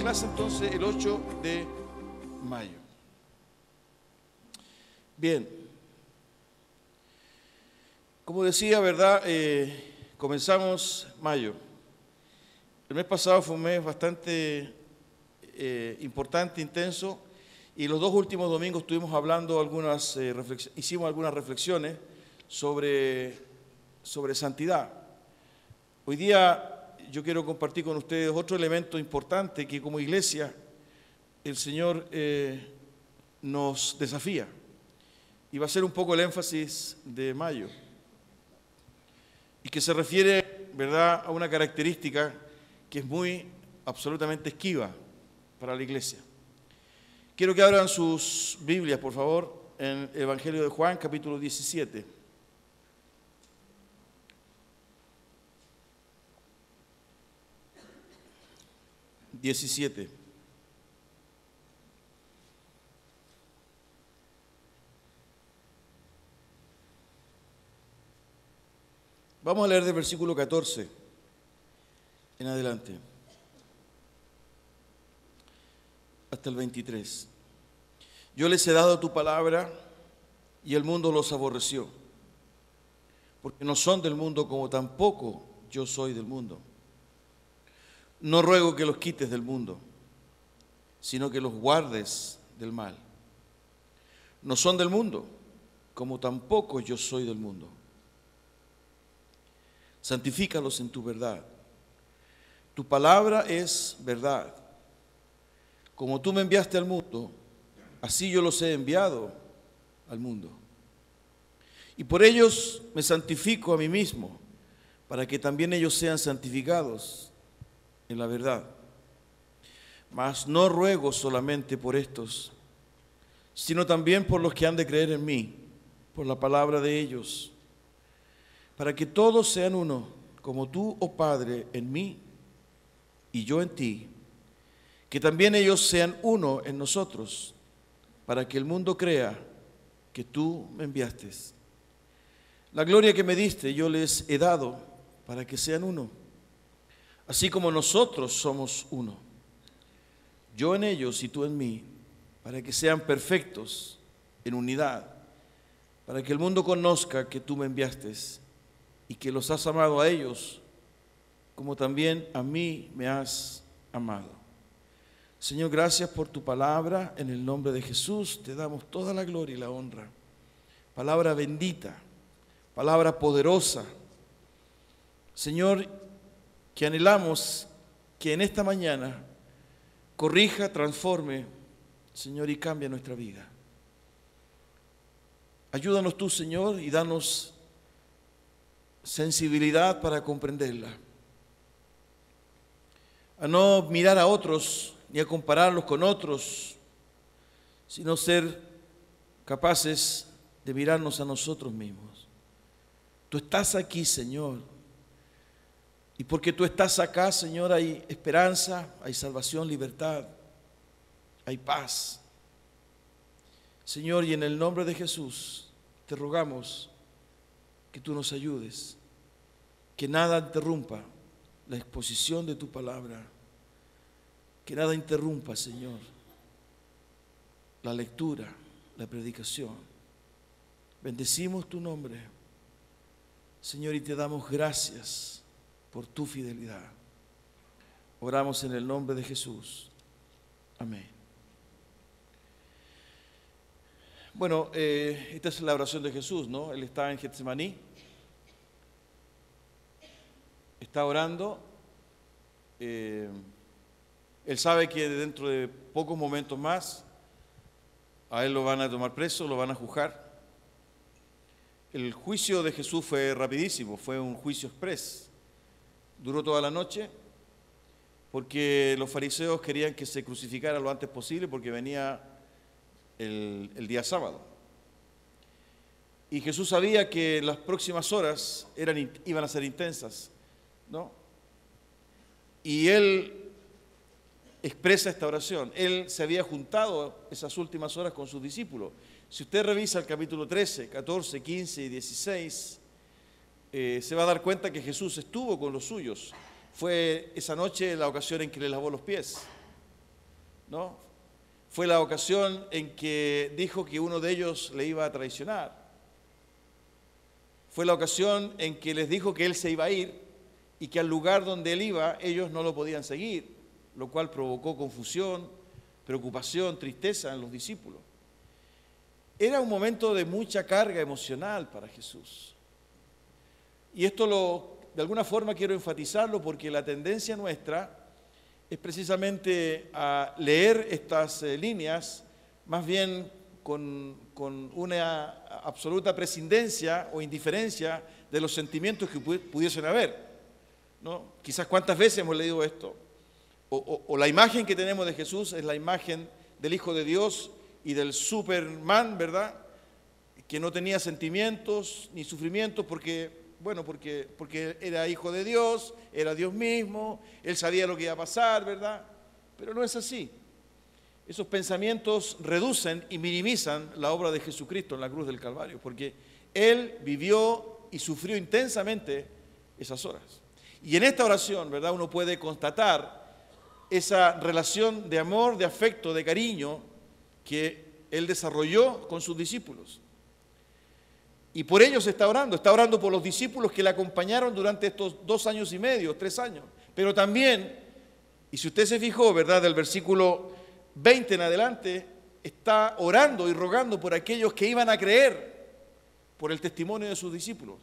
clase entonces el 8 de mayo. Bien, como decía, ¿verdad? Comenzamos mayo. El mes pasado fue un mes bastante importante, intenso, y los dos últimos domingos estuvimos hablando hicimos algunas reflexiones sobre santidad. Hoy día yo quiero compartir con ustedes otro elemento importante que como iglesia el Señor nos desafía. Y va a ser un poco el énfasis de mayo. Y que se refiere, ¿verdad?, a una característica que es absolutamente esquiva para la iglesia. Quiero que abran sus Biblias, por favor, en el Evangelio de Juan, capítulo 17. Vamos a leer del versículo 14 en adelante hasta el 23. Yo les he dado tu palabra y el mundo los aborreció, porque no son del mundo como tampoco yo soy del mundo. No ruego que los quites del mundo, sino que los guardes del mal. No son del mundo, como tampoco yo soy del mundo. Santifícalos en tu verdad. Tu palabra es verdad. Como tú me enviaste al mundo, así yo los he enviado al mundo. Y por ellos me santifico a mí mismo, para que también ellos sean santificados en la verdad. Mas no ruego solamente por estos, sino también por los que han de creer en mí, por la palabra de ellos, para que todos sean uno, como tú, oh Padre, en mí y yo en ti, que también ellos sean uno en nosotros, para que el mundo crea que tú me enviaste. La gloria que me diste yo les he dado, para que sean uno, así como nosotros somos uno, yo en ellos y tú en mí, para que sean perfectos en unidad, para que el mundo conozca que tú me enviaste y que los has amado a ellos, como también a mí me has amado. Señor, gracias por tu palabra, en el nombre de Jesús te damos toda la gloria y la honra. Palabra bendita, palabra poderosa. Señor, que anhelamos que en esta mañana corrija, transforme, Señor, y cambie nuestra vida. Ayúdanos tú, Señor, y danos sensibilidad para comprenderla. A no mirar a otros ni a compararlos con otros, sino ser capaces de mirarnos a nosotros mismos. Tú estás aquí, Señor. Y porque tú estás acá, Señor, hay esperanza, hay salvación, libertad, hay paz. Señor, y en el nombre de Jesús te rogamos que tú nos ayudes, que nada interrumpa la exposición de tu palabra, que nada interrumpa, Señor, la lectura, la predicación. Bendecimos tu nombre, Señor, y te damos gracias por tu fidelidad. Oramos en el nombre de Jesús. Amén. Bueno, esta es la oración de Jesús, ¿no? Él está en Getsemaní, está orando. Él sabe que dentro de pocos momentos más a él lo van a tomar preso, lo van a juzgar. El juicio de Jesús fue rapidísimo, fue un juicio exprés. Duró toda la noche porque los fariseos querían que se crucificara lo antes posible porque venía el día sábado. Y Jesús sabía que las próximas horas iban a ser intensas, ¿no? Y él expresa esta oración. Él se había juntado esas últimas horas con sus discípulos. Si usted revisa el capítulo 13, 14, 15 y 16, se va a dar cuenta que Jesús estuvo con los suyos. Fue esa noche la ocasión en que le lavó los pies. ¿no? Fue la ocasión en que dijo que uno de ellos le iba a traicionar. Fue la ocasión en que les dijo que él se iba a ir y que al lugar donde él iba ellos no lo podían seguir, lo cual provocó confusión, preocupación, tristeza en los discípulos. Era un momento de mucha carga emocional para Jesús. Y esto de alguna forma quiero enfatizarlo porque la tendencia nuestra es precisamente a leer estas líneas más bien con una absoluta prescindencia o indiferencia de los sentimientos que pudiesen haber, ¿no? Quizás cuántas veces hemos leído esto, o la imagen que tenemos de Jesús es la imagen del Hijo de Dios y del Superman, ¿verdad? Que no tenía sentimientos ni sufrimientos porque era hijo de Dios, era Dios mismo, él sabía lo que iba a pasar, ¿verdad? Pero no es así. Esos pensamientos reducen y minimizan la obra de Jesucristo en la cruz del Calvario, porque Él vivió y sufrió intensamente esas horas. Y en esta oración, ¿verdad?, uno puede constatar esa relación de amor, de afecto, de cariño que Él desarrolló con sus discípulos. Y por ellos está orando por los discípulos que le acompañaron durante estos 2 años y medio, 3 años. Pero también, y si usted se fijó, ¿verdad?, del versículo 20 en adelante, está orando y rogando por aquellos que iban a creer por el testimonio de sus discípulos.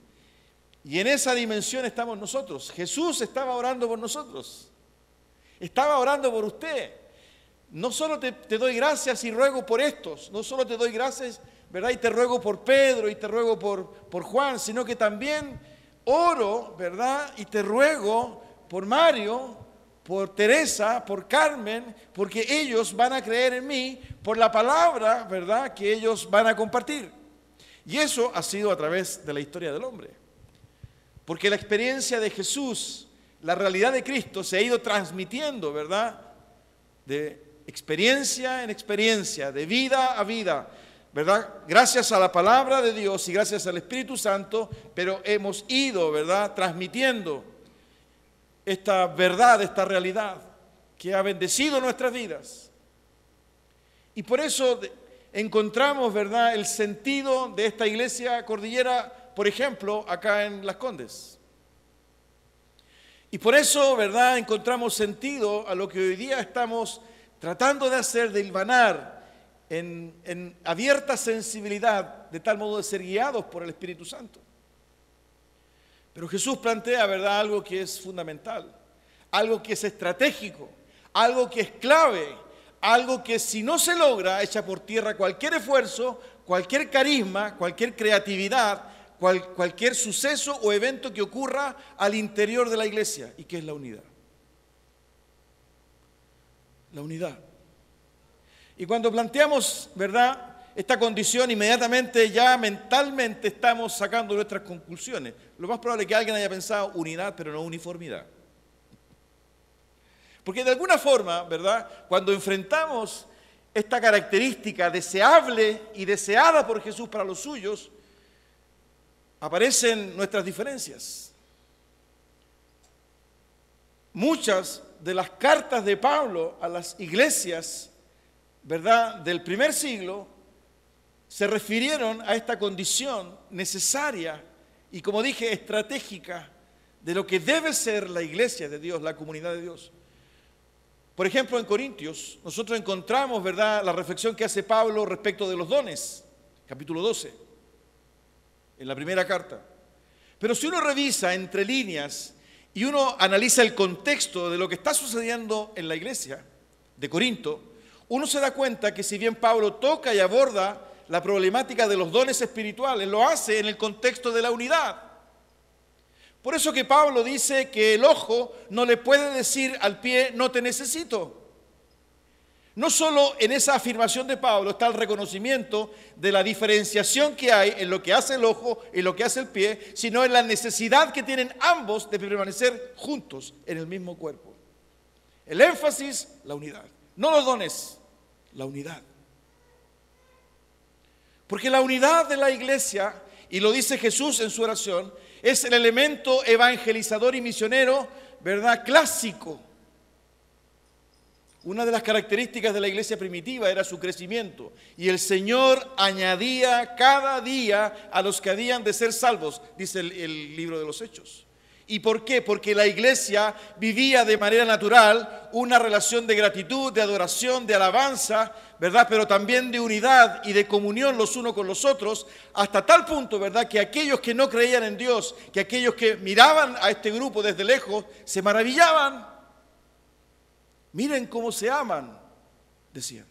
Y en esa dimensión estamos nosotros. Jesús estaba orando por nosotros. Estaba orando por usted. No solo te doy gracias y ruego por estos, no solo te doy gracias, ¿verdad?, y te ruego por Pedro y te ruego por Juan, sino que también oro, ¿verdad?, y te ruego por Mario, por Teresa, por Carmen, porque ellos van a creer en mí por la palabra, ¿verdad?, que ellos van a compartir. Y eso ha sido a través de la historia del hombre. Porque la experiencia de Jesús, la realidad de Cristo se ha ido transmitiendo, ¿verdad?, de experiencia en experiencia, de vida a vida, ¿verdad? Gracias a la palabra de Dios y gracias al Espíritu Santo, pero hemos ido, ¿verdad?, transmitiendo esta verdad, esta realidad que ha bendecido nuestras vidas. Y por eso encontramos, ¿verdad?, el sentido de esta iglesia cordillera, por ejemplo, acá en Las Condes. Y por eso, ¿verdad?, encontramos sentido a lo que hoy día estamos tratando de hacer, de hilvanar en abierta sensibilidad, de tal modo de ser guiados por el Espíritu Santo. Pero Jesús plantea, ¿verdad?, algo que es fundamental, algo que es estratégico, algo que es clave, algo que si no se logra, echa por tierra cualquier esfuerzo, cualquier carisma, cualquier creatividad, cualquier suceso o evento que ocurra al interior de la iglesia, y que es la unidad. La unidad. Y cuando planteamos, ¿verdad?, esta condición, inmediatamente ya mentalmente estamos sacando nuestras conclusiones. Lo más probable es que alguien haya pensado unidad, pero no uniformidad. Porque de alguna forma, ¿verdad?, cuando enfrentamos esta característica deseable y deseada por Jesús para los suyos, aparecen nuestras diferencias. Muchas de las cartas de Pablo a las iglesias, ¿verdad?, del primer siglo, se refirieron a esta condición necesaria y, como dije, estratégica de lo que debe ser la iglesia de Dios, la comunidad de Dios. Por ejemplo, en Corintios, nosotros encontramos, ¿verdad?, la reflexión que hace Pablo respecto de los dones, capítulo 12, en la primera carta. Pero si uno revisa entre líneas y uno analiza el contexto de lo que está sucediendo en la iglesia de Corinto, uno se da cuenta que si bien Pablo toca y aborda la problemática de los dones espirituales, lo hace en el contexto de la unidad. Por eso que Pablo dice que el ojo no le puede decir al pie, no te necesito. No solo en esa afirmación de Pablo está el reconocimiento de la diferenciación que hay en lo que hace el ojo y lo que hace el pie, sino en la necesidad que tienen ambos de permanecer juntos en el mismo cuerpo. El énfasis, la unidad. No los dones, la unidad. Porque la unidad de la iglesia, y lo dice Jesús en su oración, es el elemento evangelizador y misionero, ¿verdad?, clásico. Una de las características de la iglesia primitiva era su crecimiento. Y el Señor añadía cada día a los que habían de ser salvos, dice el libro de los Hechos. ¿Y por qué? Porque la iglesia vivía de manera natural una relación de gratitud, de adoración, de alabanza, ¿verdad? Pero también de unidad y de comunión los unos con los otros, hasta tal punto, ¿verdad?, que aquellos que no creían en Dios, que aquellos que miraban a este grupo desde lejos, se maravillaban. Miren cómo se aman, decían.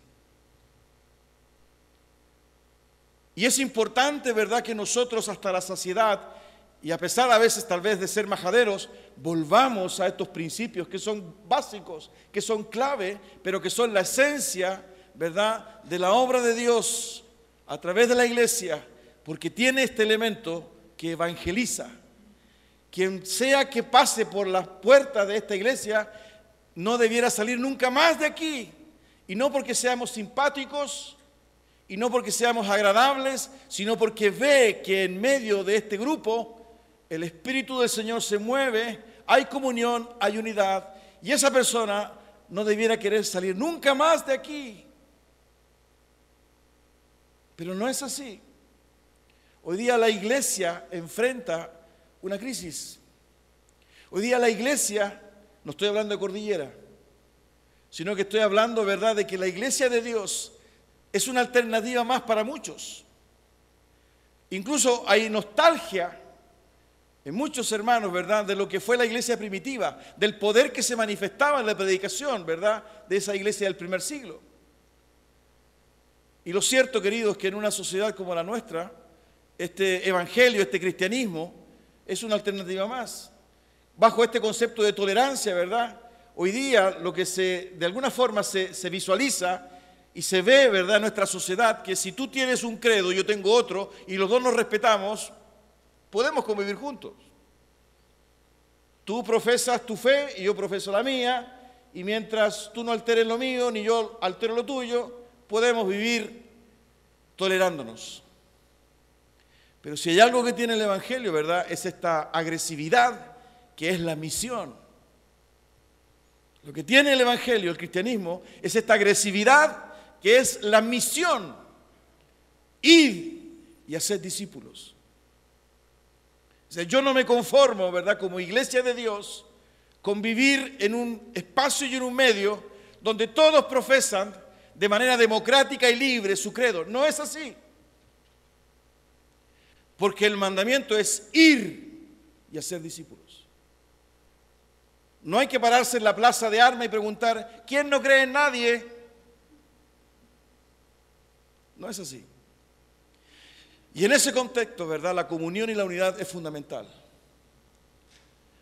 Y es importante, ¿verdad?, que nosotros hasta la saciedad, y a pesar a veces tal vez de ser majaderos, volvamos a estos principios que son básicos, que son clave, pero que son la esencia, ¿verdad?, de la obra de Dios a través de la iglesia, porque tiene este elemento que evangeliza. Quien sea que pase por las puertas de esta iglesia no debiera salir nunca más de aquí, y no porque seamos simpáticos, y no porque seamos agradables, sino porque ve que en medio de este grupo el Espíritu del Señor se mueve, hay comunión, hay unidad, y esa persona no debiera querer salir nunca más de aquí. Pero no es así. Hoy día la iglesia enfrenta una crisis. Hoy día la iglesia, no estoy hablando de Cordillera, sino que estoy hablando, ¿verdad?, de que la iglesia de Dios es una alternativa más para muchos. Incluso hay nostalgia en muchos hermanos, ¿verdad?, de lo que fue la iglesia primitiva, del poder que se manifestaba en la predicación, ¿verdad?, de esa iglesia del primer siglo. Y lo cierto, queridos, es que en una sociedad como la nuestra, este evangelio, este cristianismo, es una alternativa más. Bajo este concepto de tolerancia, ¿verdad?, hoy día lo que de alguna forma se visualiza y se ve, ¿verdad?, en nuestra sociedad, que si tú tienes un credo, yo tengo otro, y los dos nos respetamos, podemos convivir juntos. Tú profesas tu fe y yo profeso la mía, y mientras tú no alteres lo mío ni yo altero lo tuyo, podemos vivir tolerándonos. Pero si hay algo que tiene el Evangelio, ¿verdad?, es esta agresividad que es la misión. Lo que tiene el Evangelio, el cristianismo, es esta agresividad que es la misión. Ir y hacer discípulos. O sea, yo no me conformo, ¿verdad?, como iglesia de Dios, con vivir en un espacio y en un medio donde todos profesan de manera democrática y libre su credo. No es así. Porque el mandamiento es ir y hacer discípulos. No hay que pararse en la plaza de armas y preguntar, ¿quién no cree en nadie? No es así. Y en ese contexto, ¿verdad?, la comunión y la unidad es fundamental.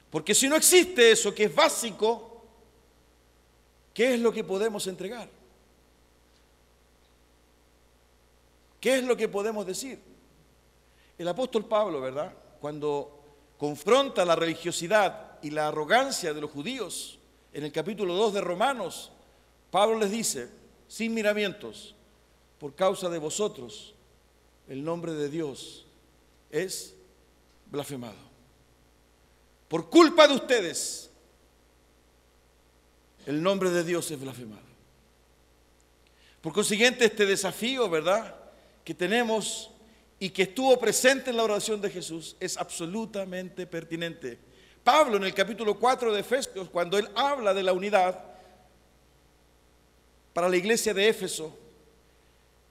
Porque si no existe eso que es básico, ¿qué es lo que podemos entregar? ¿Qué es lo que podemos decir? El apóstol Pablo, ¿verdad?, cuando confronta la religiosidad y la arrogancia de los judíos, en el capítulo 2 de Romanos, Pablo les dice, sin miramientos, por causa de vosotros, el nombre de Dios es blasfemado. Por culpa de ustedes, el nombre de Dios es blasfemado. Por consiguiente, este desafío, ¿verdad?, que tenemos y que estuvo presente en la oración de Jesús es absolutamente pertinente. Pablo, en el capítulo 4 de Efesios, cuando él habla de la unidad para la iglesia de Éfeso,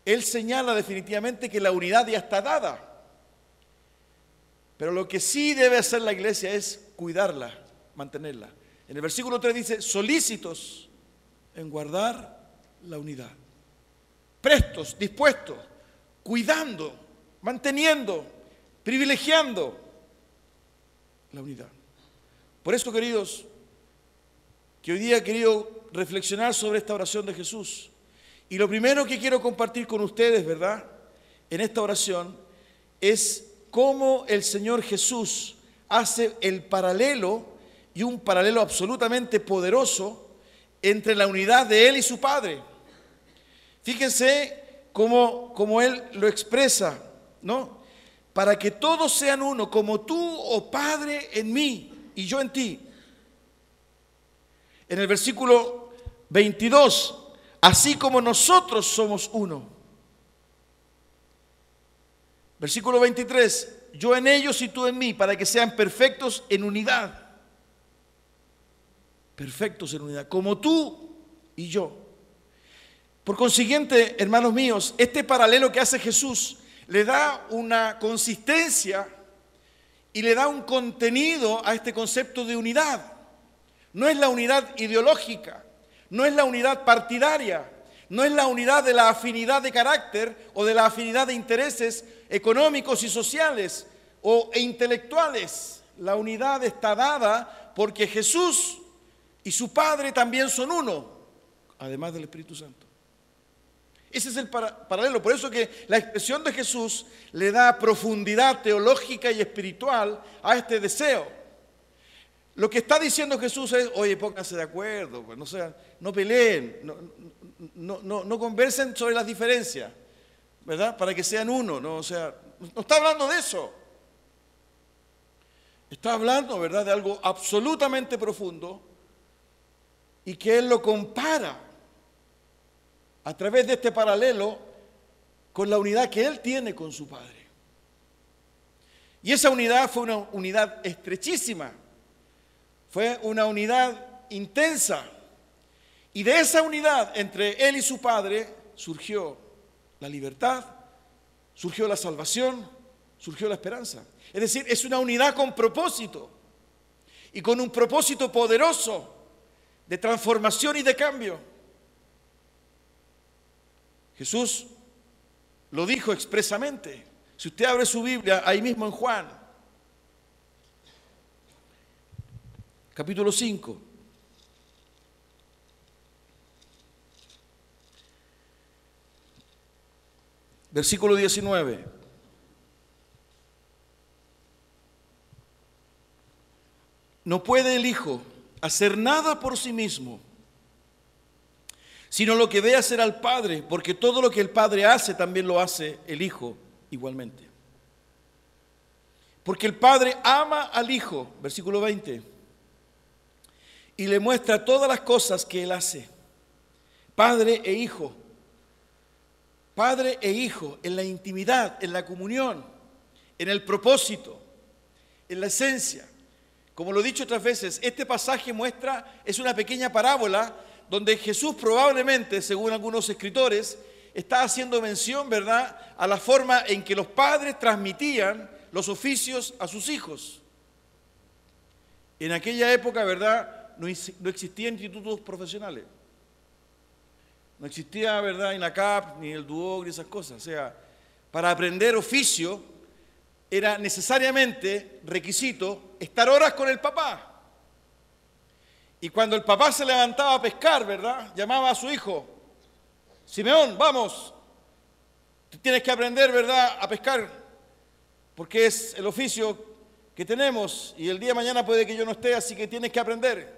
él señala definitivamente que la unidad ya está dada. Pero lo que sí debe hacer la iglesia es cuidarla, mantenerla. En el versículo 3 dice, solícitos en guardar la unidad. Prestos, dispuestos, cuidando, manteniendo, privilegiando la unidad. Por eso, queridos, que hoy día he querido reflexionar sobre esta oración de Jesús. Y lo primero que quiero compartir con ustedes, ¿verdad?, en esta oración, es cómo el Señor Jesús hace el paralelo, y un paralelo absolutamente poderoso, entre la unidad de Él y su Padre. Fíjense cómo Él lo expresa, ¿no? Para que todos sean uno, como tú, oh Padre, en mí y yo en ti. En el versículo 22, así como nosotros somos uno. Versículo 23, yo en ellos y tú en mí, para que sean perfectos en unidad. Perfectos en unidad, como tú y yo. Por consiguiente, hermanos míos, este paralelo que hace Jesús le da una consistencia y le da un contenido a este concepto de unidad. No es la unidad ideológica, no es la unidad partidaria, no es la unidad de la afinidad de carácter o de la afinidad de intereses económicos y sociales e intelectuales. La unidad está dada porque Jesús y su Padre también son uno, además del Espíritu Santo. Ese es el paralelo. Por eso que la expresión de Jesús le da profundidad teológica y espiritual a este deseo. Lo que está diciendo Jesús es, oye, pónganse de acuerdo, pues, no peleen, no conversen sobre las diferencias, ¿verdad? Para que sean uno, ¿no? O sea, no está hablando de eso. Está hablando, ¿verdad?, de algo absolutamente profundo y que Él lo compara a través de este paralelo con la unidad que Él tiene con su Padre. Y esa unidad fue una unidad estrechísima, fue una unidad intensa. Y de esa unidad entre Él y su Padre surgió la libertad, surgió la salvación, surgió la esperanza. Es decir, es una unidad con propósito y con un propósito poderoso de transformación y de cambio. Jesús lo dijo expresamente. Si usted abre su Biblia, ahí mismo en Juan, capítulo 5. Versículo 19. No puede el Hijo hacer nada por sí mismo, sino lo que ve hacer al Padre, porque todo lo que el Padre hace también lo hace el Hijo igualmente. Porque el Padre ama al Hijo, versículo 20, y le muestra todas las cosas que Él hace. Padre e Hijo en la intimidad, en la comunión, en el propósito, en la esencia. Como lo he dicho otras veces, este pasaje es una pequeña parábola donde Jesús probablemente, según algunos escritores, está haciendo mención, ¿verdad?, a la forma en que los padres transmitían los oficios a sus hijos. En aquella época, ¿verdad?, no existían institutos profesionales. No existía, ¿verdad?, INACAP, ni el DUOC, ni esas cosas. O sea, para aprender oficio era necesariamente requisito estar horas con el papá. Y cuando el papá se levantaba a pescar, ¿verdad?, llamaba a su hijo, Simeón, vamos, tienes que aprender, ¿verdad?, a pescar, porque es el oficio que tenemos y el día de mañana puede que yo no esté, así que tienes que aprender.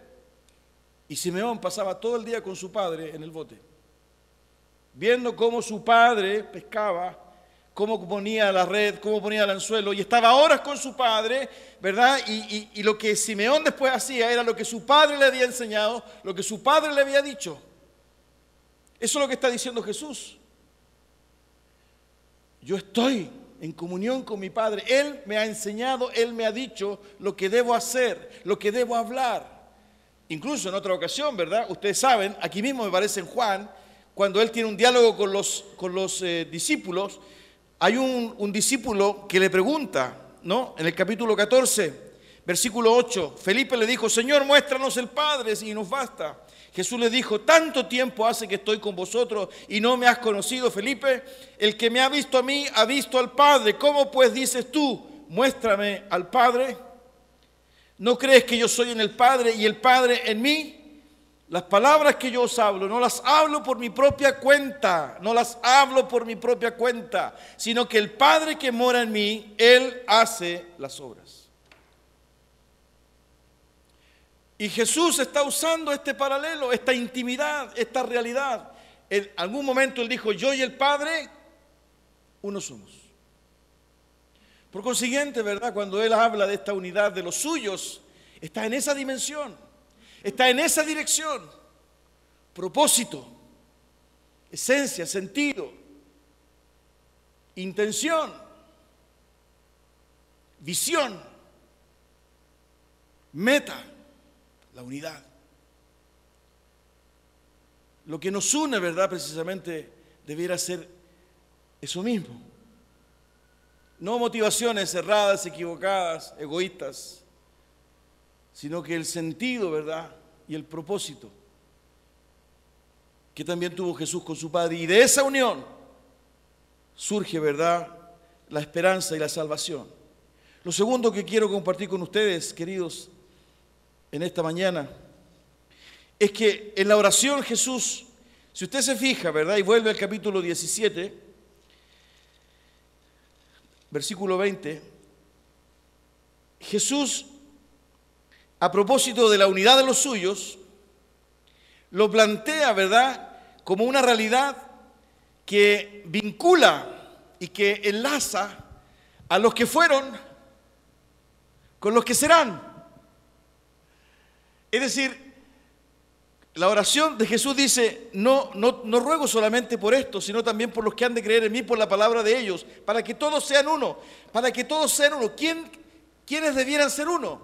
Y Simeón pasaba todo el día con su padre en el bote, viendo cómo su padre pescaba, cómo ponía la red, cómo ponía el anzuelo, y estaba horas con su padre, ¿verdad? Y lo que Simeón después hacía era lo que su padre le había enseñado, lo que su padre le había dicho. Eso es lo que está diciendo Jesús. Yo estoy en comunión con mi Padre. Él me ha enseñado, Él me ha dicho lo que debo hacer, lo que debo hablar. Incluso en otra ocasión, ¿verdad? Ustedes saben, aquí mismo me parece en Juan, cuando Él tiene un diálogo con los discípulos, hay un discípulo que le pregunta, ¿no? En el capítulo 14, versículo 8, Felipe le dijo, Señor, muéstranos el Padre y nos basta. Jesús le dijo, tanto tiempo hace que estoy con vosotros y no me has conocido, Felipe. El que me ha visto a mí, ha visto al Padre. ¿Cómo pues dices tú, muéstrame al Padre? ¿No crees que yo soy en el Padre y el Padre en mí? Las palabras que yo os hablo, no las hablo por mi propia cuenta, no las hablo por mi propia cuenta, sino que el Padre que mora en mí, Él hace las obras. Y Jesús está usando este paralelo, esta intimidad, esta realidad. En algún momento Él dijo, yo y el Padre, uno somos. Por consiguiente, ¿verdad? Cuando Él habla de esta unidad de los suyos, está en esa dimensión. Está en esa dirección. propósito, esencia, sentido, intención, visión, meta, la unidad. Lo que nos une, ¿verdad? Precisamente debiera ser eso mismo. No motivaciones erradas, equivocadas, egoístas, sino que el sentido, ¿verdad? Y el propósito que también tuvo Jesús con su Padre. Y de esa unión surge, ¿verdad?, la esperanza y la salvación. Lo segundo que quiero compartir con ustedes, queridos, en esta mañana, es que en la oración Jesús, si usted se fija, ¿verdad?, y vuelve al capítulo 17, versículo 20, Jesús, a propósito de la unidad de los suyos, lo plantea, ¿verdad?, como una realidad que vincula y que enlaza a los que fueron con los que serán. Es decir, la oración de Jesús dice, no ruego solamente por esto, sino también por los que han de creer en mí por la palabra de ellos, para que todos sean uno, para que todos sean uno. ¿Quiénes debieran ser uno?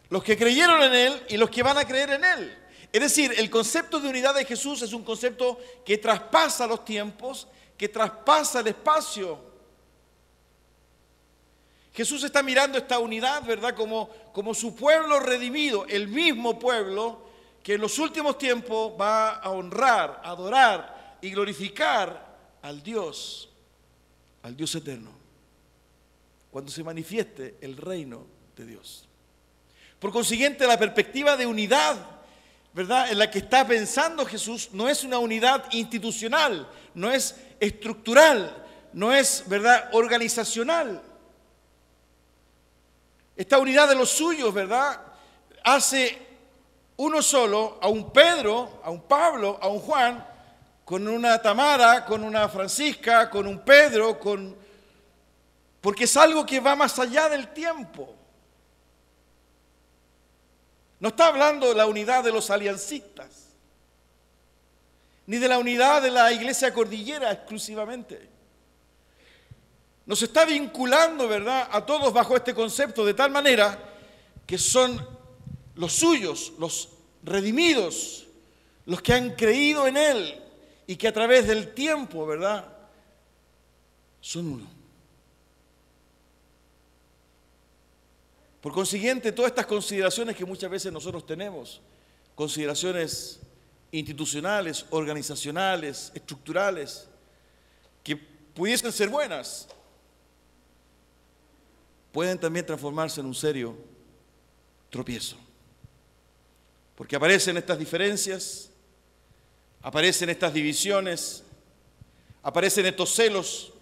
Los que creyeron en Él y los que van a creer en Él. Es decir, el concepto de unidad de Jesús es un concepto que traspasa los tiempos, que traspasa el espacio. Jesús está mirando esta unidad, ¿verdad?, como su pueblo redimido, el mismo pueblo que en los últimos tiempos va a honrar, adorar y glorificar al Dios eterno, cuando se manifieste el reino de Dios. Por consiguiente, la perspectiva de unidad, ¿verdad?, en la que está pensando Jesús no es una unidad institucional, no es estructural, no es, ¿verdad?, organizacional. Esta unidad de los suyos, ¿verdad?, hace uno solo a un Pedro, a un Pablo, a un Juan, con una Tamara, con una Francisca, con un Pedro, porque es algo que va más allá del tiempo. No está hablando de la unidad de los aliancistas, ni de la unidad de la Iglesia Cordillera exclusivamente. Nos está vinculando, ¿verdad?, a todos bajo este concepto, de tal manera que son los suyos, los redimidos, los que han creído en Él y que a través del tiempo, ¿verdad?, son uno. Por consiguiente, todas estas consideraciones que muchas veces nosotros tenemos, consideraciones institucionales, organizacionales, estructurales, que pudiesen ser buenas, pueden también transformarse en un serio tropiezo. Porque aparecen estas diferencias, aparecen estas divisiones, aparecen estos celos,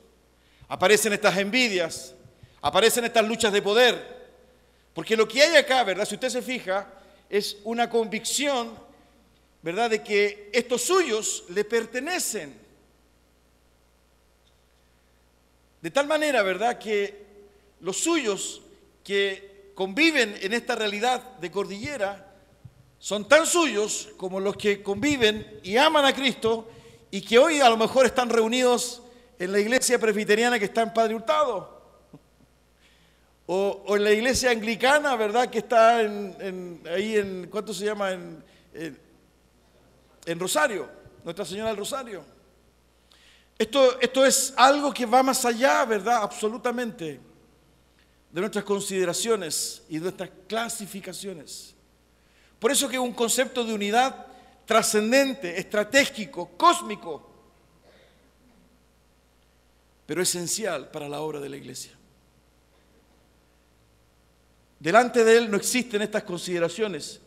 aparecen estas envidias, aparecen estas luchas de poder. Porque lo que hay acá, ¿verdad?, si usted se fija, es una convicción, ¿verdad?, de que estos suyos le pertenecen. De tal manera, ¿verdad?, que los suyos que conviven en esta realidad de cordillera son tan suyos como los que conviven y aman a Cristo y que hoy a lo mejor están reunidos en la iglesia presbiteriana que está en Padre Hurtado. O en la iglesia anglicana, ¿verdad?, que está ahí en, ¿cuánto se llama? En Rosario, Nuestra Señora del Rosario. Esto es algo que va más allá, ¿verdad?, absolutamente, de nuestras consideraciones y de nuestras clasificaciones. Por eso que es un concepto de unidad trascendente, estratégico, cósmico, pero esencial para la obra de la iglesia. Delante de Él no existen estas consideraciones.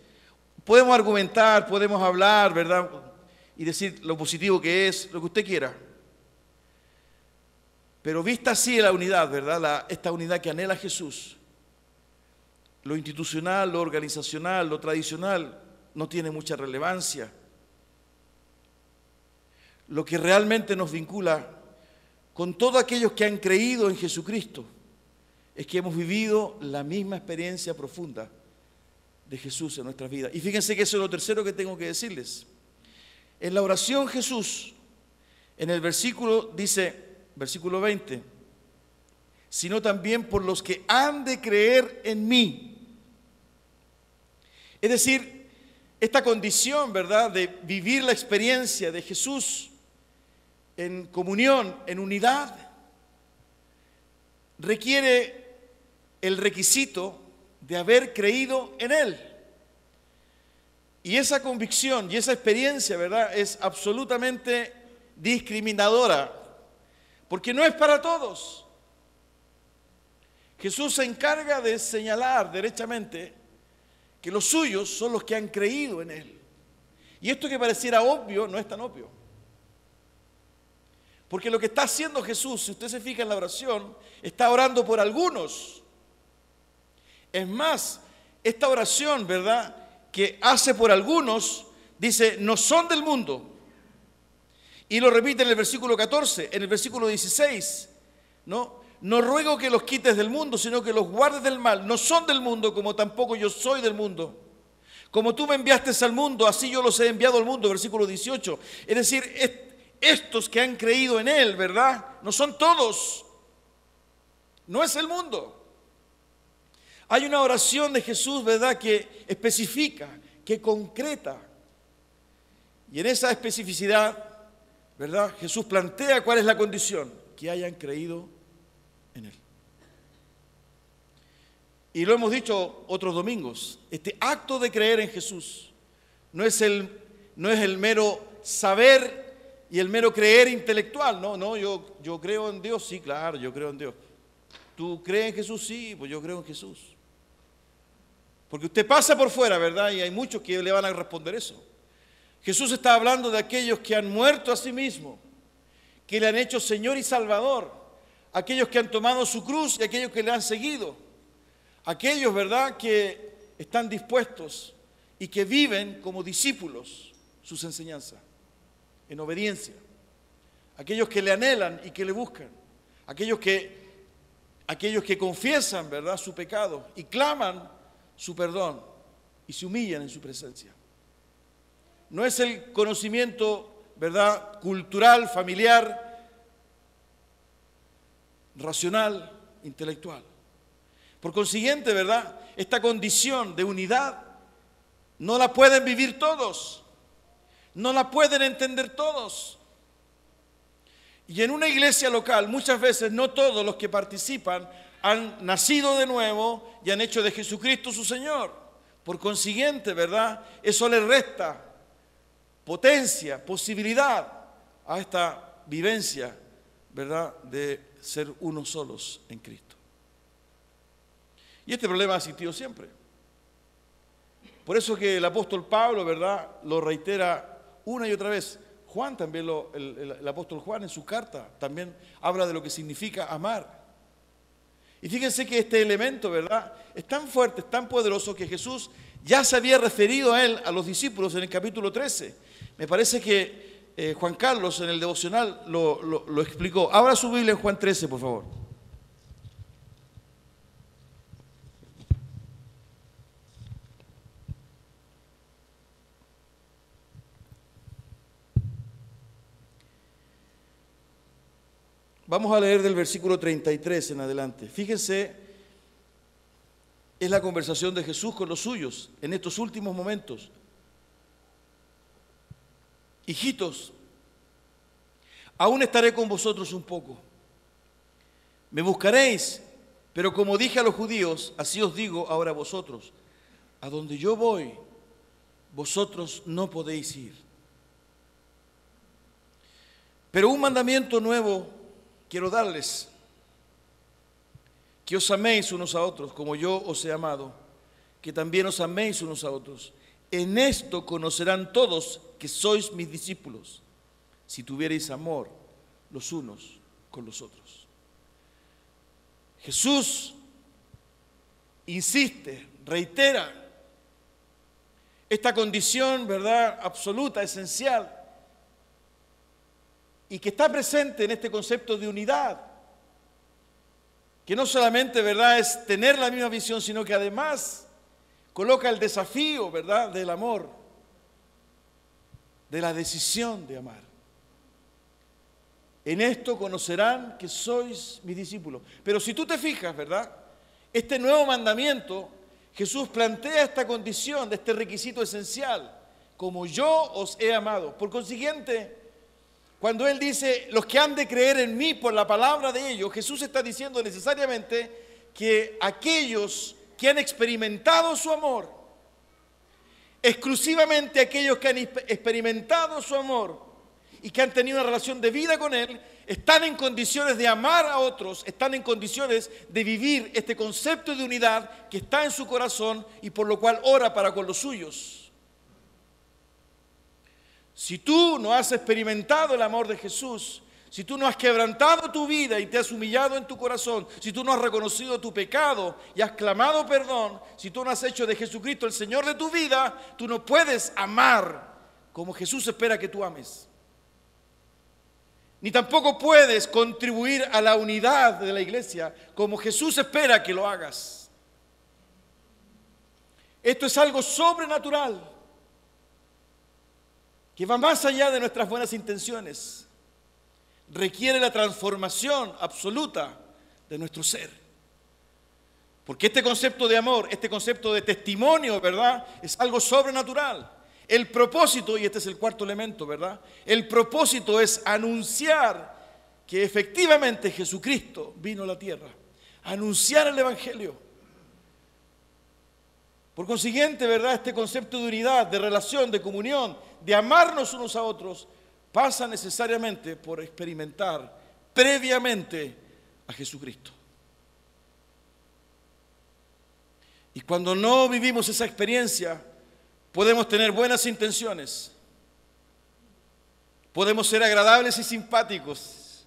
Podemos argumentar, podemos hablar, ¿verdad?, y decir lo positivo que es, lo que usted quiera. Pero vista así la unidad, ¿verdad?, esta unidad que anhela Jesús, lo institucional, lo organizacional, lo tradicional, no tiene mucha relevancia. Lo que realmente nos vincula con todos aquellos que han creído en Jesucristo es que hemos vivido la misma experiencia profunda de Jesús en nuestras vidas. Y fíjense que eso es lo tercero que tengo que decirles. En la oración Jesús, en el versículo, dice, versículo 20, sino también por los que han de creer en mí. Es decir, esta condición, ¿verdad?, de vivir la experiencia de Jesús en comunión, en unidad, requiere el requisito de haber creído en Él. Y esa convicción y esa experiencia, ¿verdad?, es absolutamente discriminadora, porque no es para todos. Jesús se encarga de señalar derechamente que los suyos son los que han creído en Él. Y esto que pareciera obvio, no es tan obvio. Porque lo que está haciendo Jesús, si usted se fija en la oración, está orando por algunos. Es más, esta oración, ¿verdad?, que hace por algunos, dice, no son del mundo. Y lo repite en el versículo 14, en el versículo 16, ¿no? No ruego que los quites del mundo, sino que los guardes del mal. No son del mundo, como tampoco yo soy del mundo. Como tú me enviaste al mundo, así yo los he enviado al mundo. Versículo 18. Es decir, estos que han creído en Él, ¿verdad?, no son todos. No es el mundo. Hay una oración de Jesús, ¿verdad?, que especifica, que concreta. Y en esa especificidad, ¿verdad?, Jesús plantea cuál es la condición: que hayan creído en Él. Y lo hemos dicho otros domingos, este acto de creer en Jesús no es el mero saber y el mero creer intelectual. No, yo creo en Dios, sí, claro, yo creo en Dios. ¿Tú crees en Jesús? Sí, pues yo creo en Jesús. Porque usted pasa por fuera, ¿verdad? Y hay muchos que le van a responder eso. Jesús está hablando de aquellos que han muerto a sí mismos, que le han hecho Señor y Salvador, aquellos que han tomado su cruz y aquellos que le han seguido, aquellos, ¿verdad?, que están dispuestos y que viven como discípulos sus enseñanzas, en obediencia, aquellos que le anhelan y que le buscan, aquellos que confiesan, ¿verdad?, su pecado y claman su perdón y se humillan en su presencia. No es el conocimiento, ¿verdad?, cultural, familiar, racional, intelectual. Por consiguiente, ¿verdad?, esta condición de unidad no la pueden vivir todos, no la pueden entender todos. Y en una iglesia local, muchas veces no todos los que participan han nacido de nuevo y han hecho de Jesucristo su Señor. Por consiguiente, ¿verdad?, eso le resta potencia, posibilidad a esta vivencia, ¿verdad?, de ser unos solos en Cristo. Y este problema ha existido siempre. Por eso que el apóstol Pablo, ¿verdad?, lo reitera una y otra vez. Juan también, el apóstol Juan en su carta también habla de lo que significa amar. Y fíjense que este elemento, ¿verdad?, es tan fuerte, es tan poderoso que Jesús ya se había referido a él, a los discípulos, en el capítulo 13. Me parece que Juan Carlos en el devocional lo explicó. Abra su Biblia en Juan 13, por favor. Vamos a leer del versículo 33 en adelante. Fíjense, es la conversación de Jesús con los suyos en estos últimos momentos. Hijitos, aún estaré con vosotros un poco. Me buscaréis, pero como dije a los judíos, así os digo ahora a vosotros. A donde yo voy, vosotros no podéis ir. Pero un mandamiento nuevo quiero darles, que os améis unos a otros, como yo os he amado, que también os améis unos a otros. En esto conocerán todos que sois mis discípulos, si tuvierais amor los unos con los otros. Jesús insiste, reitera esta condición, ¿verdad?, absoluta, esencial, y que está presente en este concepto de unidad, que no solamente, ¿verdad?, es tener la misma visión, sino que además coloca el desafío, ¿verdad?, del amor. de la decisión de amar. En esto conocerán que sois mis discípulos. Pero si tú te fijas, ¿verdad? Este nuevo mandamiento, Jesús plantea esta condición, este requisito esencial, como yo os he amado. Por consiguiente, cuando Él dice, los que han de creer en mí por la palabra de ellos, Jesús está diciendo necesariamente que aquellos que han experimentado su amor, exclusivamente aquellos que han experimentado su amor y que han tenido una relación de vida con Él, están en condiciones de amar a otros, están en condiciones de vivir este concepto de unidad que está en su corazón y por lo cual ora para con los suyos. Si tú no has experimentado el amor de Jesús, si tú no has quebrantado tu vida y te has humillado en tu corazón, si tú no has reconocido tu pecado y has clamado perdón, si tú no has hecho de Jesucristo el Señor de tu vida, tú no puedes amar como Jesús espera que tú ames. Ni tampoco puedes contribuir a la unidad de la iglesia como Jesús espera que lo hagas. Esto es algo sobrenatural que va más allá de nuestras buenas intenciones. Requiere la transformación absoluta de nuestro ser. Porque este concepto de amor, este concepto de testimonio, ¿verdad?, es algo sobrenatural. El propósito, y este es el cuarto elemento, ¿verdad? El propósito es anunciar que efectivamente Jesucristo vino a la tierra. Anunciar el Evangelio. Por consiguiente, ¿verdad?, este concepto de unidad, de relación, de comunión, de amarnos unos a otros, pasa necesariamente por experimentar previamente a Jesucristo. Y cuando no vivimos esa experiencia, podemos tener buenas intenciones, podemos ser agradables y simpáticos.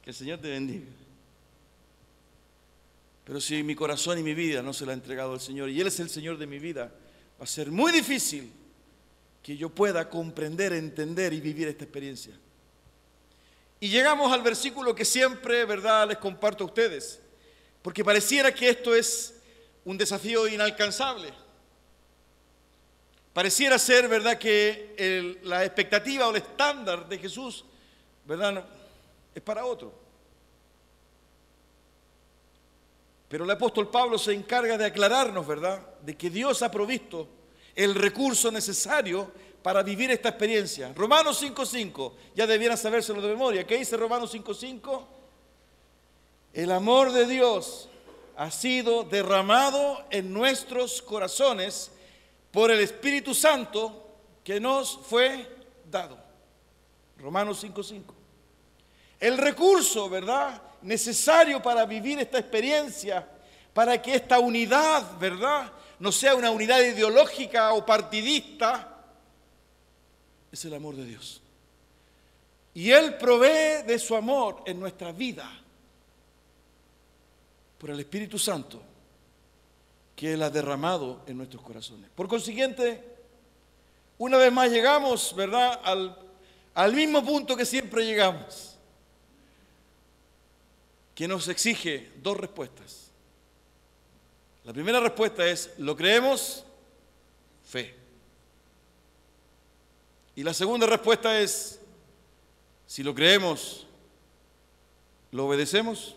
Que el Señor te bendiga. Pero si mi corazón y mi vida no se la ha entregado al Señor y Él es el Señor de mi vida, va a ser muy difícil que yo pueda comprender, entender y vivir esta experiencia. Y llegamos al versículo que siempre, ¿verdad?, les comparto a ustedes, porque pareciera que esto es un desafío inalcanzable. Pareciera ser, ¿verdad?, que la expectativa o el estándar de Jesús, ¿verdad?, es para otro. Pero el apóstol Pablo se encarga de aclararnos, ¿verdad?, de que Dios ha provisto el recurso necesario para vivir esta experiencia. Romanos 5:5, ya debieran sabérselo de memoria. ¿Qué dice Romanos 5:5? El amor de Dios ha sido derramado en nuestros corazones por el Espíritu Santo que nos fue dado. Romanos 5:5. El recurso, ¿verdad?, necesario para vivir esta experiencia, para que esta unidad, ¿verdad?, no sea una unidad ideológica o partidista, es el amor de Dios. Y Él provee de su amor en nuestra vida por el Espíritu Santo que Él ha derramado en nuestros corazones. Por consiguiente, una vez más llegamos, ¿verdad?, al mismo punto que siempre llegamos, que nos exige dos respuestas. La primera respuesta es, ¿lo creemos? Fe. Y la segunda respuesta es, si lo creemos, ¿lo obedecemos?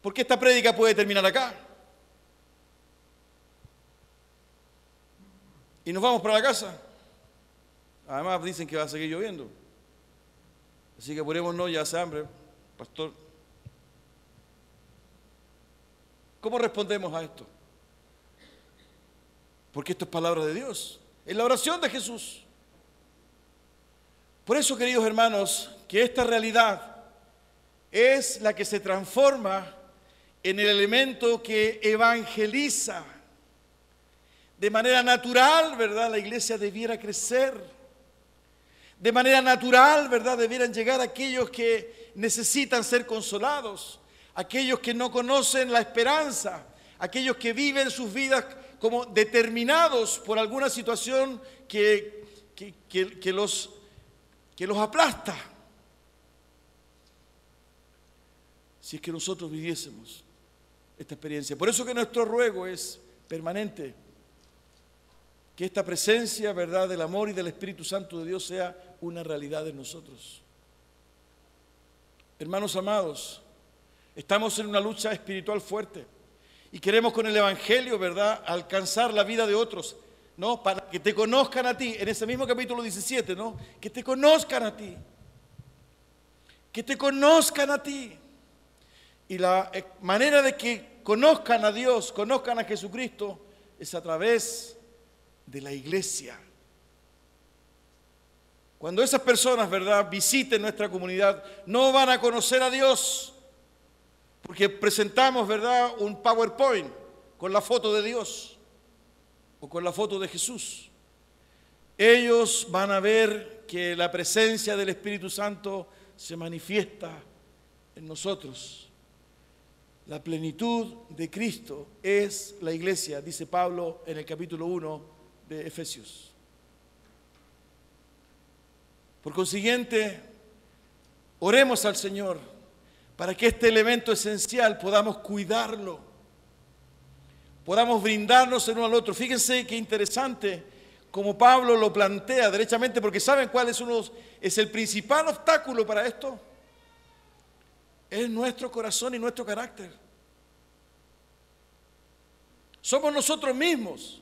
Porque esta prédica puede terminar acá. Y nos vamos para la casa. Además dicen que va a seguir lloviendo. Así que apurémonos, ya hace hambre, pastor. ¿Cómo respondemos a esto? Porque esto es palabra de Dios. Es la oración de Jesús. Por eso, queridos hermanos, que esta realidad es la que se transforma en el elemento que evangeliza. De manera natural, ¿verdad?, la iglesia debiera crecer. De manera natural, ¿verdad?, debieran llegar aquellos que necesitan ser consolados, aquellos que no conocen la esperanza, aquellos que viven sus vidas como determinados por alguna situación que los aplasta. Si es que nosotros viviésemos esta experiencia. Por eso que nuestro ruego es permanente. que esta presencia, ¿verdad?, del amor y del Espíritu Santo de Dios sea una realidad en nosotros. Hermanos amados, estamos en una lucha espiritual fuerte y queremos con el Evangelio, ¿verdad?, alcanzar la vida de otros, ¿no?, para que te conozcan a ti, en ese mismo capítulo 17, ¿no?, que te conozcan a ti, que te conozcan a ti. Y la manera de que conozcan a Dios, conozcan a Jesucristo, es a través de la iglesia. Cuando esas personas, ¿verdad?, visiten nuestra comunidad, no van a conocer a Dios, porque presentamos, ¿verdad?, un PowerPoint con la foto de Dios o con la foto de Jesús. Ellos van a ver que la presencia del Espíritu Santo se manifiesta en nosotros. La plenitud de Cristo es la iglesia, dice Pablo en el capítulo 1 de Efesios. Por consiguiente, oremos al Señor para que este elemento esencial podamos cuidarlo, podamos brindarnos el uno al otro. Fíjense qué interesante como Pablo lo plantea derechamente, porque ¿saben cuál es el principal obstáculo para esto? Es nuestro corazón y nuestro carácter. Somos nosotros mismos.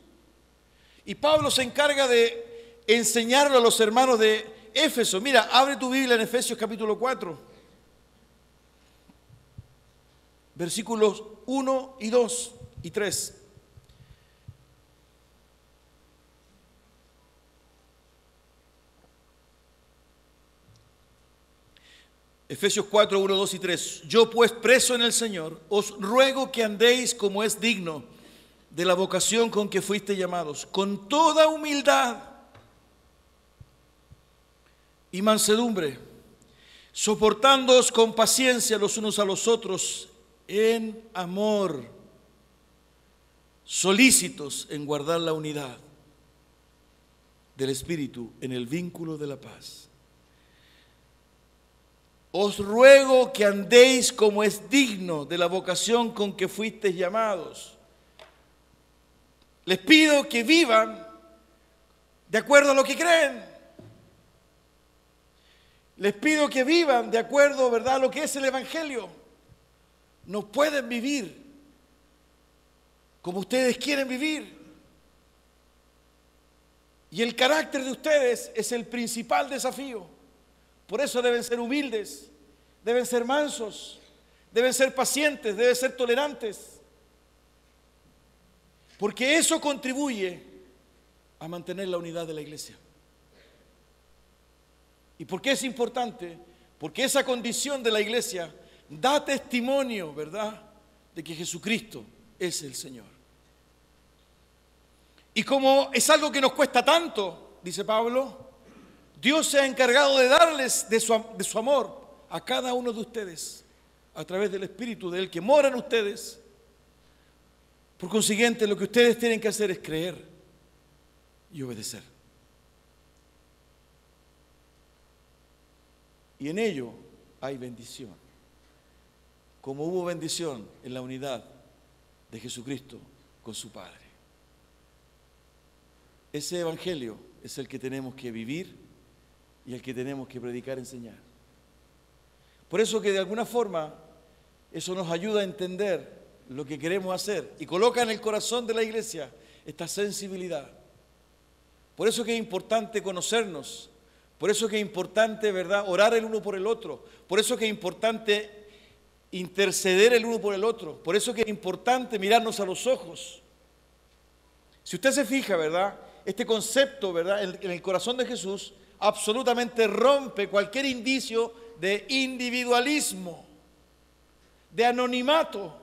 Y Pablo se encarga de enseñarlo a los hermanos de Éfeso. Mira, abre tu Biblia en Efesios capítulo 4. Versículos 1 y 2 y 3. Efesios 4, 1, 2 y 3. Yo pues, preso en el Señor, os ruego que andéis como es digno de la vocación con que fuiste llamados, con toda humildad y mansedumbre, soportándoos con paciencia los unos a los otros en amor, solícitos en guardar la unidad del Espíritu en el vínculo de la paz. Os ruego que andéis como es digno de la vocación con que fuisteis llamados. Les pido que vivan de acuerdo a lo que creen. Les pido que vivan de acuerdo, ¿verdad?, a lo que es el Evangelio. No pueden vivir como ustedes quieren vivir. Y el carácter de ustedes es el principal desafío. Por eso deben ser humildes, deben ser mansos, deben ser pacientes, deben ser tolerantes. Porque eso contribuye a mantener la unidad de la iglesia. ¿Y por qué es importante? Porque esa condición de la iglesia da testimonio, ¿verdad?, de que Jesucristo es el Señor. Y como es algo que nos cuesta tanto, dice Pablo, Dios se ha encargado de darles de su amor a cada uno de ustedes a través del Espíritu de Él que mora en ustedes. Por consiguiente, lo que ustedes tienen que hacer es creer y obedecer. Y en ello hay bendición, como hubo bendición en la unidad de Jesucristo con su Padre. Ese evangelio es el que tenemos que vivir y el que tenemos que predicar y enseñar. Por eso que de alguna forma eso nos ayuda a entender lo que queremos hacer y coloca en el corazón de la iglesia esta sensibilidad. Por eso que es importante conocernos, por eso que es importante, ¿verdad?, orar el uno por el otro, por eso que es importante interceder el uno por el otro, por eso que es importante mirarnos a los ojos. Si usted se fija, ¿verdad?, este concepto, ¿verdad?, en el corazón de Jesús absolutamente rompe cualquier indicio de individualismo, de anonimato.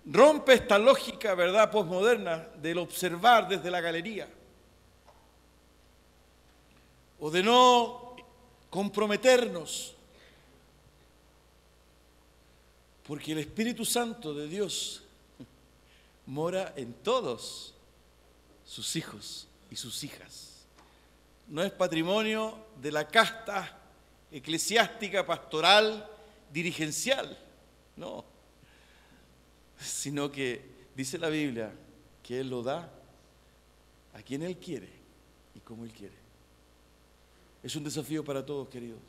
Rompe esta lógica, ¿verdad?, posmoderna del observar desde la galería o de no comprometernos, porque el Espíritu Santo de Dios mora en todos sus hijos y sus hijas. No es patrimonio de la casta eclesiástica, pastoral, dirigencial, no. sino que dice la Biblia que Él lo da a quien Él quiere y como Él quiere. Es un desafío para todos, queridos.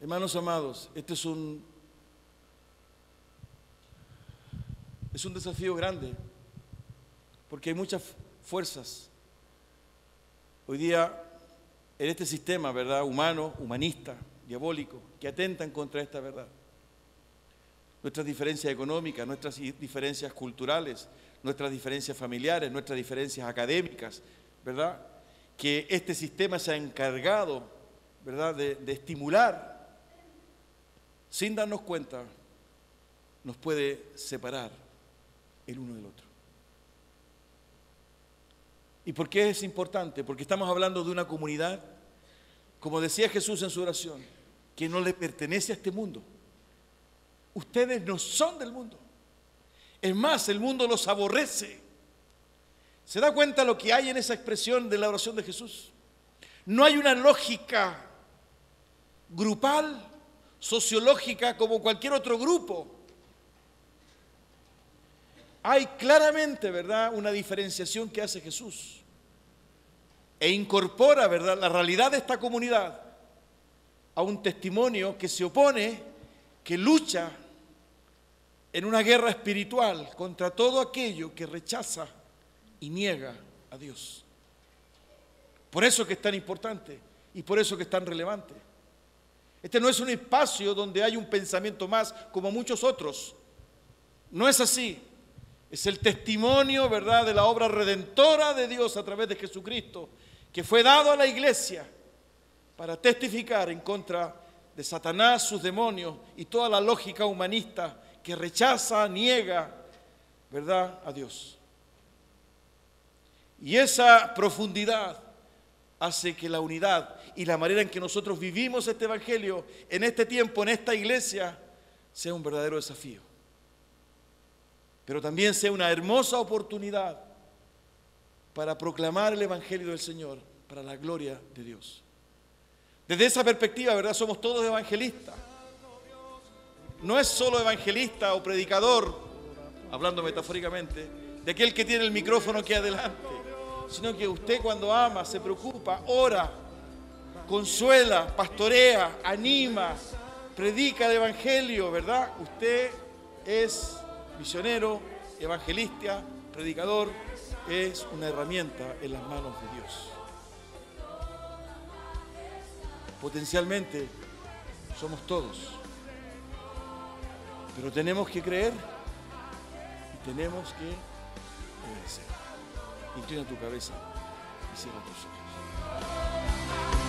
Hermanos amados, este es un desafío grande, porque hay muchas fuerzas hoy día en este sistema, ¿verdad?, humano, humanista, diabólico, que atentan contra esta verdad. Nuestras diferencias económicas, nuestras diferencias culturales, nuestras diferencias familiares, nuestras diferencias académicas, ¿verdad?, que este sistema se ha encargado, ¿verdad?, de estimular, sin darnos cuenta, nos puede separar el uno del otro. ¿Y por qué es importante? Porque estamos hablando de una comunidad, como decía Jesús en su oración, que no le pertenece a este mundo. Ustedes no son del mundo. Es más, el mundo los aborrece. ¿Se da cuenta lo que hay en esa expresión de la oración de Jesús? No hay una lógica grupal, sociológica, como cualquier otro grupo. Hay claramente, ¿verdad?, una diferenciación que hace Jesús e incorpora, ¿verdad?, la realidad de esta comunidad a un testimonio que se opone, que lucha en una guerra espiritual contra todo aquello que rechaza y niega a Dios. Por eso que es tan importante y por eso que es tan relevante. Este no es un espacio donde hay un pensamiento más como muchos otros. No es así. Es el testimonio, ¿verdad?, de la obra redentora de Dios a través de Jesucristo, que fue dado a la iglesia para testificar en contra de Satanás, sus demonios y toda la lógica humanista que rechaza, niega, ¿verdad?, a Dios. Y esa profundidad hace que la unidad y la manera en que nosotros vivimos este evangelio en este tiempo, en esta iglesia, sea un verdadero desafío. Pero también sea una hermosa oportunidad para proclamar el evangelio del Señor para la gloria de Dios. Desde esa perspectiva, ¿verdad?, somos todos evangelistas. No es solo evangelista o predicador, hablando metafóricamente, de aquel que tiene el micrófono aquí adelante, sino que usted cuando ama, se preocupa, ora, consuela, pastorea, anima, predica el evangelio, ¿verdad? Usted es misionero, evangelista, predicador, es una herramienta en las manos de Dios. Potencialmente somos todos, pero tenemos que creer y tenemos que obedecer. Inclina tu cabeza y cierra tus ojos.